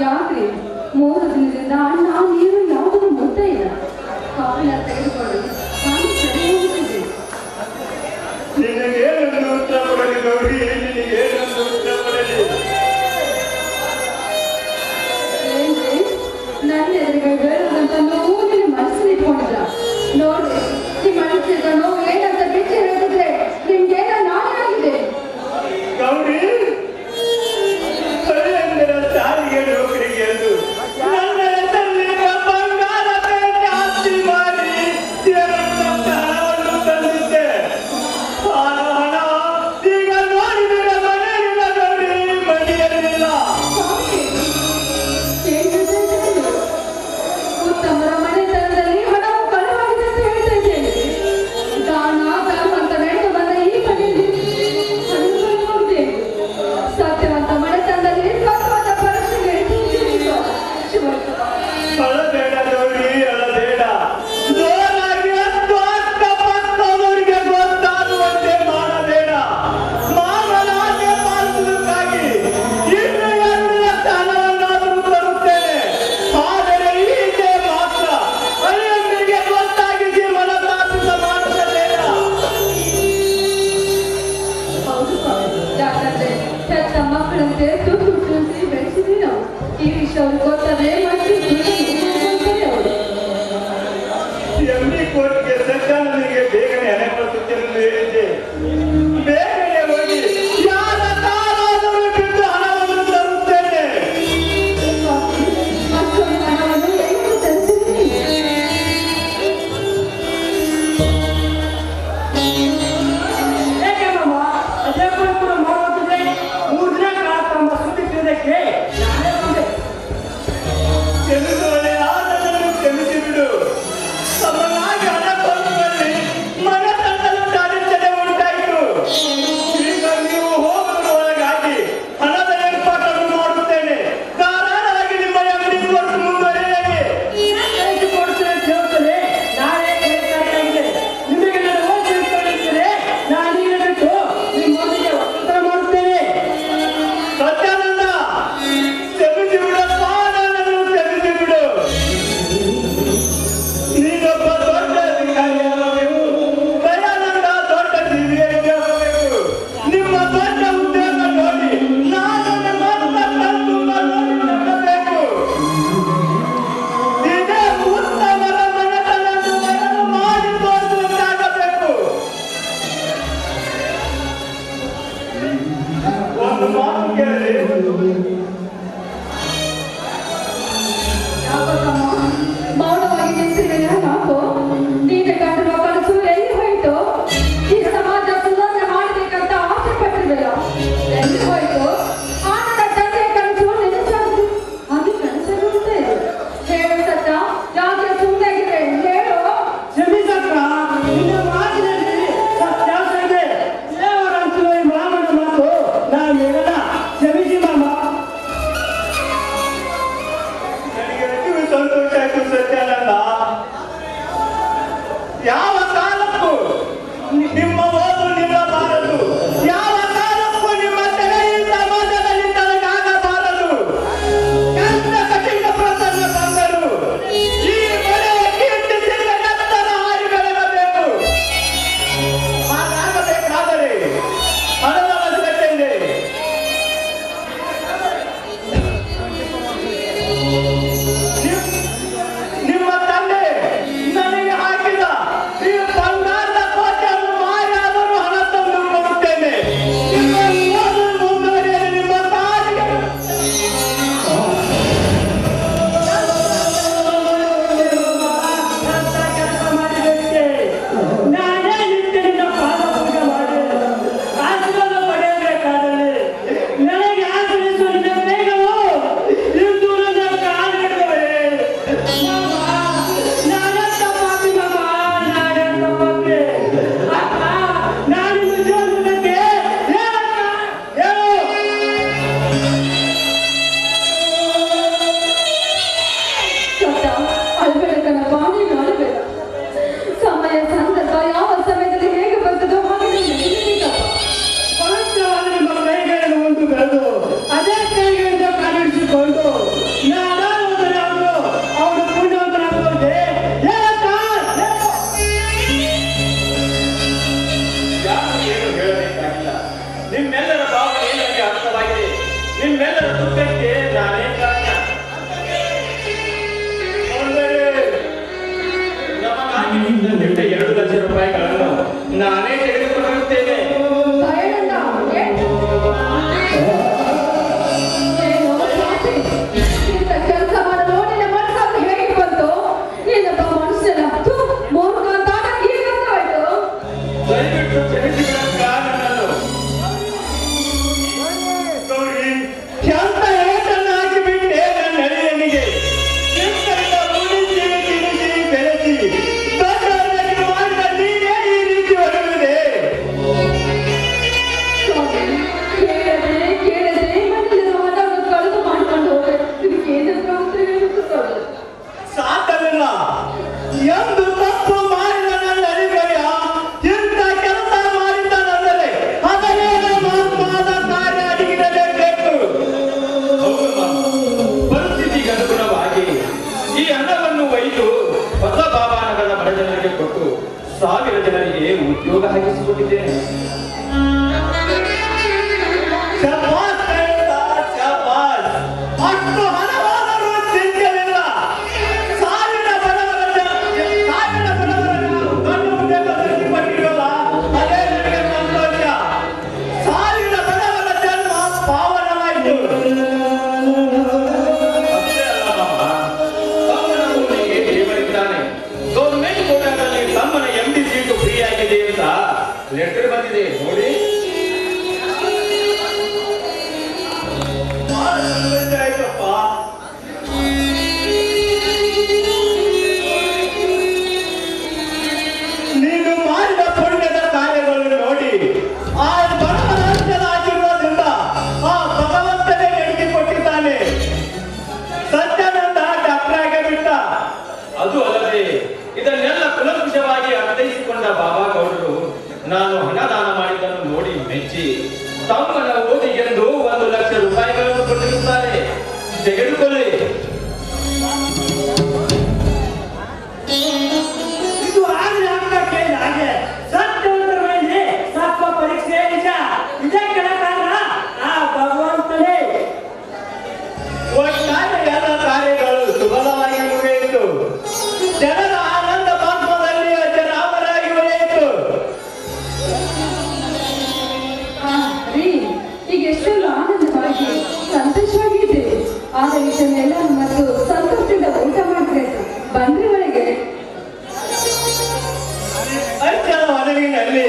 ಯಾಕ್ರಿ 3 ದಿನದಿಂದ ಅನ್ನ ನೀರು ಯಾವುದೂ ಮುದ್ದೆ ಇಲ್ಲ. ಕಾಫಿನ ತೆಗೆದುಕೊಳ್ಳಿ, ನಾನು ಸರಿ ಹೋಗುತ್ತಿದ್ದೆ. ನಿನಗೇನೊಂದು ಉತ್ತರ ಕೊಡಲಿ ಗೌರಿ, ನಿನಗೇನೊಂದು ಉತ್ತರ ಕೊಡಲಿ. ಏನ್ರಿ ನನ್ನ ಎದುರಿಗೆ ಬೇಡದಂತ ನೋವು ನಿಮ್ಮ ಮನಸ್ಸಲ್ಲಿ ಇಟ್ಕೊಂಡಿಲ್ಲ. ನೋಡ್ರಿ ನಿಮ್ಮ ಮನಸ್ಸಿನ ನೋವು ಏನಂತ ಬಿಟ್ಟು ಹೇಳಿದ್ರೆ ನಿಮ್ಗೇನ ನಾನೇನಾಗಿದೆ. ಗೌರಿ ತಾಯಿಗೆ ನೌಕರಿಗೆ ಎಂದು ನನ್ನ ಹೆಸರಿನ ಬಂಗಾರ ಬೇಟೆ ಆಸ್ತಿ ಮಾಡಿ ಹಣವನ್ನು ತಂದಿದ್ದೆ. ಹಣ ಈಗ ನೋಡಿದರೆ ಮನೆಯಲ್ಲಿಲ್ಲ ಗೌರಿ, ಮನೆಯಲ್ಲಿಲ್ಲ. ಉತ್ತಮರ ಮನೆತನದಲ್ಲಿ ಹಣವು ಕಳವಾಗಿದೆ ಅಂತ ಹೇಳ್ತಾ ಇದ್ದೇನೆ. ದಾನ ಧರ್ಮ ಅಂತ ನಡೆದು ಬಂದ ಈ ಮನೆಯಲ್ಲಿ ನೋಡಿದ್ದೇನೆ. ಸತ್ಯವಂತ ಮನೆತನದಲ್ಲಿ ಸತ್ಯವಾದ ಪರೀಕ್ಷೆಗೆ ಅಳಬೇಡ ಗೌರಿ, ಅಳಬೇಡ. ಜೋರಾಗಿ ಹತ್ತು ಅಕ್ಕಪಕ್ಕದವರಿಗೆ ಗೊತ್ತಾಗುವಂತೆ ಮಾಡಬೇಡ. ಮಾಮನಾಗೆ ಪಾಲಿಸುವುದಕ್ಕಾಗಿ ಇನ್ನು 2 ಲಕ್ಷ ಹಣವನ್ನಾದರೂ ತರುತ್ತೇನೆ. ಆದರೆ ಹೀಗೆ ಮಾತ್ರ ಅಳಿಯಂದಿರಿಗೆ ಗೊತ್ತಾಗಿಸಿ ಮನಸ್ಸಾಪಿಸ ಮಾಡಬೇಡ. ಹೌದು ಯಾಕಂದ್ರೆ ಹೆತ್ತ ಮಕ್ಕಳಂತೆ ದುಡ್ಡು ಉಳಿಸಿ ಬೆಳೆಸಿದ್ವಿ ನಾವು. ಈ ವಿಷಯ ಅವ್ರಿಗೆ ಗೊತ್ತಾದ್ರೆ ಮತ್ತೆ ಅವರು ಎಂಬಿ ಕೋರ್ಟ್ಗೆ ಸಜ್ಜಾನನಿಗೆ ಬೇಗನೆ ಹಣ ಕಳಿಸುತ್ತೇನೆ ಹೇಳಿದ್ದೆ. ಬೇಗನೆ ಹೋಗಿ ಯಾರ ಕಾಲಾದರೂ ಬಿಟ್ಟು ಹಣವನ್ನು ತರುತ್ತೇನೆ. ಅಷ್ಟೊಂದು ಹಣವನ್ನು ಎಲ್ಲಿ ತರಿಸಿದ್ದೀನಿ. ಏಕೆ ಮಾಮ ಅದೇ ಕೂಡ ಮಾಡುತ್ತಿದೆ. 3 ದಿನ ಕಾಲ ಸುತ್ತಿದ್ದಕ್ಕೆ ನಾನೇ ಬಂದೆ. ಕ್ಷಮಿಸುವಳೆ, ಆತನನ್ನು ಕ್ಷಮಿಸಿ ಬಿಡು. ಸಮನಾಗಿ ಹಣ ಕೊಡುವಲ್ಲಿ ಮನಸ್ಸನ್ನು ಅಡಚಣೆ ಉಂಟಾಯಿತು. ಈಗ ನೀವು ಹೋಗುವುದರೊಳಗಾಗಿ ಹಣದ ಏರ್ಪಾಟನ್ನು ಮಾಡುತ್ತೇನೆ. ಧಾರಾಳವಾಗಿ ನಿಮ್ಮ ಅಂಗಡಿ ಕೊಟ್ಟು ಮುಂದುವರಿಯಲಿ. ಕಳಿಸಿ ಕೊಡ್ತೇನೆ ಅಂತ ಹೇಳ್ತೇನೆ. ನಾಳೆ ಕಳಿಸಲಾಗಿದೆ. ನಿಮಗೆ ನಾನು ಓದಿ ತಿಳ್ಕೊಂಡಿದ್ದೇನೆ. ನಾನು ಈಗ ಬಿಟ್ಟು ನಿಮ್ಮೊಂದಿಗೆ ಉತ್ತರ ಮಾಡುತ್ತೇನೆ. ಸತ್ಯಾನಂದ, ಕ್ಷಮಿಸಿ ಬಿಡಪ್ಪ, ನನ್ನನ್ನು ಕ್ಷಮಿಸಿ ಬಿಡು. ನೀನೊಬ್ಬ ದೊಡ್ಡ ಅಧಿಕಾರಿಯಾಗಬೇಕು. ದಯಾನಂದ ದೊಡ್ಡ ಜೀವಿಯಾಗಿ ಆಗಬೇಕು. ನಿಮ್ಮ ದೊಡ್ಡ ಉದ್ಯೋಗ ನೋಡಿ ನಾನು ನನ್ನ ಕಣ್ತುಂಬ ನೋಡಿ ನಂಬಬೇಕು. ಇದೇ ಉತ್ತಮರ ಮನೆತನವನ್ನು ಬಯಲು ಮಾಡಿ ತೋರಿಸುವಂತಾಗಬೇಕು. ಒಂದು ಮಾತು ಕೇಳಿ. ಯಾಕಮ್ಮ ಮೌನವಾಗಿ ನಿಂತಿದ್ದೀಯ? ಯಾಕೋ ನೀನೆ ಕಂಡಿರುವ ಕನಸು ಎಲ್ಲಿ ಹೋಯಿತು? ಈ ಸಮಾಜ ಸುಧಾರಣೆ ಮಾಡಬೇಕಂತ ಆಸೆ ಪಟ್ಟಿದೆಯಲ್ಲ, ಎಲ್ಲಿ ಹೋಯಿತು? ಆನಂದ ತಂದೆಯ ಕನಸು ನೆನಸಾಗಿ ಅದು ಕನಸಾಗುತ್ತೇ ಇದೆ. ಹೇಳು ಸತ್ಯ, ಯಾಕೆ ಸುಮ್ಮನೆ ಹೇಳು. ಕ್ಷಮಿಸಕ್ಕ, ನಿನ್ನ ಮಾತಿನಲ್ಲಿ ಸತ್ಯಾಂಶ ಇದೆ. ದೇವರಂತೂ ಈ ಮಾಮನ ಮಾತು ನಾನು ಹೇಳಲ್ಲ. ಕ್ಷಮಿಸಿ ಮಾಮ. ನಿಮ್ಮೆಲ್ಲರ ದುಃಖಕ್ಕೆ ನಾನೇ ಕಾರಣ. ನಮಗಾಗಿ ನಿಂತ 2 ಲಕ್ಷ ರೂಪಾಯಿಗಳನ್ನು ನಾನೇ ತೆಗೆದುಕೊಂಡಿರುತ್ತೇನೆ. ದಯಾನಂದ, ಏನು ಸ್ವಾಮಿ, ಇಂಥ ಕೆಲಸ ಮಾಡಲು ನಿನ್ನ ಮನಸ್ಸನ್ನು ಹೇಗೆ ಬಂತು? ನೀನೊಬ್ಬ ಮನುಷ್ಯನ ಮೂರ್ಖ ಅಂತ ಈಗ ಗೊತ್ತಾಯ್ತು. ದಯವಿಟ್ಟು ಕ್ಷಮಿಸಿಬಿಡಕ್ಕ ನನ್ನನ್ನು. ಗೌರಿ, ಎಂತ ಏಟನ್ನು ಹಾಕಿಬಿಟ್ಟೆ ನನ್ನ ಅಳಿಯನಿಗೆ. ಎಂತರಿಂದ ಉಳಿಸಿ ತಿನ್ನಿಸಿ ಬೆಳೆಸಿ ದೊಡ್ಡವರಾಗಿ ಮಾಡಿದ ನೀನೇ ಈ ರೀತಿ ಹೊರಗಿದೆ. ಸ್ವಾಮಿ, ಕೇಳದೆ ಮನೆಯಲ್ಲಿರುವ ಹಣವನ್ನು ಕಳೆದು ಮಾಡ್ಕೊಂಡು ಹೋಗ್ಬೇಕು. ಇದಕ್ಕೆ ಏನಾದ್ರೂ ಉತ್ತರ ಹೇಳುತ್ತಿದ್ದಳು. ಸಾಧ್ಯವಿಲ್ಲ. ಎಂದು ತಪ್ಪು ಮಾಡಿದ ನನ್ನ ಅಳಿಗಯ್ಯ ಇಂಥ ಕೆಲಸ ಮಾಡಿದ್ದಾನೆಂದರೆ ಅದನ್ನೇ ಮಹತ್ವದ ಕಾರ್ಯ ಅಡಗಿರಲೇಬೇಕು. ಹೌದು ಮಾಮ, ಪರಿಸ್ಥಿತಿಗೆ ಅನುಗುಣವಾಗಿ ಈ ಹಣವನ್ನು ಒಯ್ದು ಹೊಸ ಬಾಬಾನಗರದ ಬಡ ಜನರಿಗೆ ಕೊಟ್ಟು 1000 ಜನರಿಗೆ ಉದ್ಯೋಗ ಹಾಕಿಸಿಕೊಟ್ಟಿದ್ದೇನೆ. ಶಬಾಷ್ ಕೈದ, ಶಬಾಷ್. ಅಷ್ಟು ಹಣವಾದರೂ ಚಿಂತೆಯಿಲ್ಲ. 1000 ಬಡವರನ್ನು ದೊಡ್ಡ ಉದ್ಯೋಗ ದೊರಕಿಕೊಟ್ಟಿರಲ್ಲ, ಅದೇ ನನಗೆ ಸಂತೋಷ. 1000 ಬಡವರ ಜನ್ಮ ಪಾವನವಾಯಿತು. ಅಷ್ಟೇ ಅಲ್ಲ ಮಾಮ, ತಮ್ಮನ ಊರಿಗೆ ದೇವರಿದ್ದಾನೆ. ಗೌರ್ಮೆಂಟ್ ಕೋಟಾದಲ್ಲಿ ತಮ್ಮನ MD ಸೀಟು ಫ್ರೀ ಆಗಿದೆ ಅಂತ ಲೆಟರ್ ಬಂದಿದೆ ನೋಡಿ. ಬಹಳ ಸಂತೋಷ ಆಯ್ತಪ್ಪ. ನೀನು ಮಾಡಿದ ಪುಣ್ಯದ ಕಾರ್ಯಗಳನ್ನು ನೋಡಿ ಆ ಬಡವರ ರಾಜ್ಯದ ಆಶೀರ್ವಾದದಿಂದ ಆ ಭಗವಂತನೇ ನಡೆಸಿಕೊಟ್ಟಿದ್ದಾನೆ. ಸತ್ಯಾನಂದ ಡಾಕ್ಟರ್ ಆಗಿ ಬಿಟ್ಟ. ಅದು ಅಲ್ಲದೆ ಇದನ್ನೆಲ್ಲ ಕುಲಂಕುಷವಾಗಿ ಅರ್ಥೈಸಿಕೊಂಡ ಬಾಬಾ ಗೌಡರು ನಾನು ಹಣದಾನ ಮಾಡಿದ್ದನ್ನು ನೋಡಿ ಮೆಚ್ಚಿ ತಮ್ಮನ ಓದಿಗೆಂದು 1 ಲಕ್ಷ ರೂಪಾಯಿಗಳನ್ನು ಕೊಟ್ಟಿರುತ್ತಾರೆ. ತೆಗೆದುಕೊಳ್ಳಿ. ಇದು ಆಗಲಿ ಆಗಕ್ಕೆ ಹಾಗೆ ಸತ್ಯವಂತರ ಮೇಲೆ ಸತ್ವ ಪರೀಕ್ಷೆ ನಿಜ. ಇದಕ್ಕೆಲ್ಲ ಕಾರಣ ಆ ಭಗವಂತನೇ. ಒಟ್ಟಾರೆ ಎಲ್ಲ ಕಾರ್ಯಗಳು ಸುಬಲವಾಗಿ ಮುಗಿಯಿತು. ಜನರ ಆನಂದ ಬಾಷ್ಪದಲ್ಲಿ ಅಜರಾಮರಾಗಿ ಉಳಿಯಿತು. ರೀ, ಈಗ ಎಷ್ಟೆಲ್ಲ ಆನಂದವಾಗಿ ಸಂತೋಷವಾಗಿದ್ದೇವೆ. ಆದ ವಿಷಯನೆಲ್ಲ ಮತ್ತು ಸಂತೋಷದಿಂದ ಊಟ ಮಾಡಬೇಕು. ಬಂದ್ರೆ ಒಳಗೆ ಅಚ್ಚನ ಮನವಿನಲ್ಲಿ